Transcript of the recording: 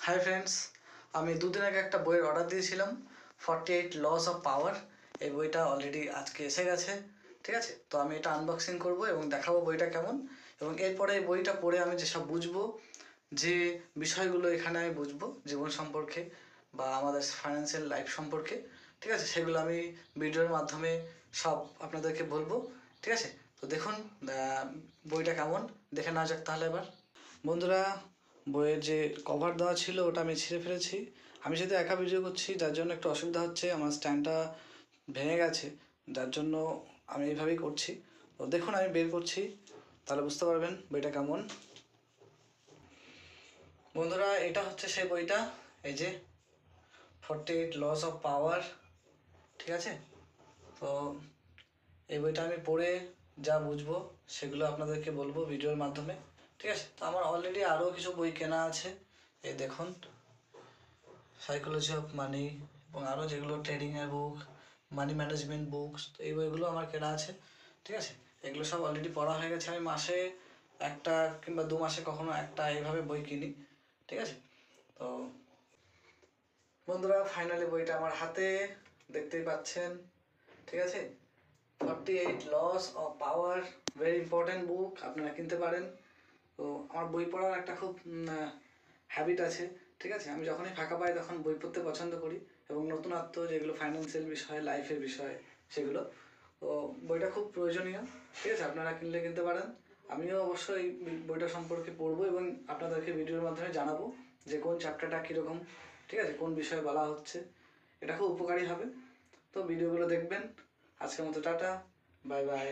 Hi friends, আমি দুদিন আগে একটা বইয়ের অর্ডার দিয়েছিলাম 48 লস অফ পাওয়ার। এই বইটা অলরেডি আজকে এসে গেছে। ঠিক আছে, তো আমি এটা আনবক্সিং করব এবং দেখাবো বইটা কেমন, এবং এরপরে এই বইটা পড়ে আমি যেসব বুঝবো, যে বিষয়গুলো এখানে আমি বুঝবো জীবন সম্পর্কে বা আমাদের ফাইন্যান্সিয়াল লাইফ সম্পর্কে, ঠিক আছে, সেগুলো আমি ভিডিওর মাধ্যমে সব আপনাদেরকে বলবো। ঠিক আছে, তো দেখুন বইটা কেমন, দেখে নেওয়া যাক তাহলে। এবার বন্ধুরা, বইয়ের যে কভার দেওয়া ছিল ওটা আমি ছিঁড়ে ফেলেছি। আমি যেহেতু একা ভিডিও করছি যার জন্য একটু অসুবিধা হচ্ছে, আমার স্ট্যান্ডটা ভেঙে গেছে, যার জন্য আমি এইভাবেই করছি। তো দেখুন আমি বের করছি, তাহলে বুঝতে পারবেন বইটা কেমন। বন্ধুরা, এটা হচ্ছে সেই বইটা, এই যে 48 লস অফ পাওয়ার। ঠিক আছে, তো এই বইটা আমি পড়ে যা বুঝবো সেগুলো আপনাদেরকে বলবো ভিডিওর মাধ্যমে। ঠিক আছে, তো আমার অলরেডি আরও কিছু বই কেনা আছে। এই দেখুন, সাইকোলজি অফ মানি এবং আরও যেগুলো ট্রেডিংয়ের বুক, মানি ম্যানেজমেন্ট বুকস, তো এই বইগুলো আমার কেনা আছে। ঠিক আছে, এগুলো সব অলরেডি পড়া হয়ে গেছে। আমি মাসে একটা কিংবা 2 মাসে কখনো একটা এইভাবে বই কিনি। ঠিক আছে, তো বন্ধুরা ফাইনালি বইটা আমার হাতে, দেখতেই পাচ্ছেন। ঠিক আছে, 48 laws of power, very important book, আপনারা কিনতে পারেন। তো আমার বই পড়ার একটা খুব হ্যাবিট আছে। ঠিক আছে, আমি যখনই ফাঁকা পাই তখন বই পড়তে পছন্দ করি, এবং নতুনত্ব যেগুলো ফাইন্যান্সিয়াল বিষয়, লাইফের বিষয়, সেগুলো। তো বইটা খুব প্রয়োজনীয়। ঠিক আছে, আপনারা কিনতে পারেন। আমিও অবশ্যই বইটা সম্পর্কে পড়বো এবং আপনাদেরকে ভিডিওর মাধ্যমে জানাবো যে কোন চ্যাপ্টারটা কীরকম, ঠিক আছে, কোন বিষয়ে বলা হচ্ছে। এটা খুব উপকারী হবে। তো ভিডিওগুলো দেখবেন। আজকের মতো টাটা, বাই বাই।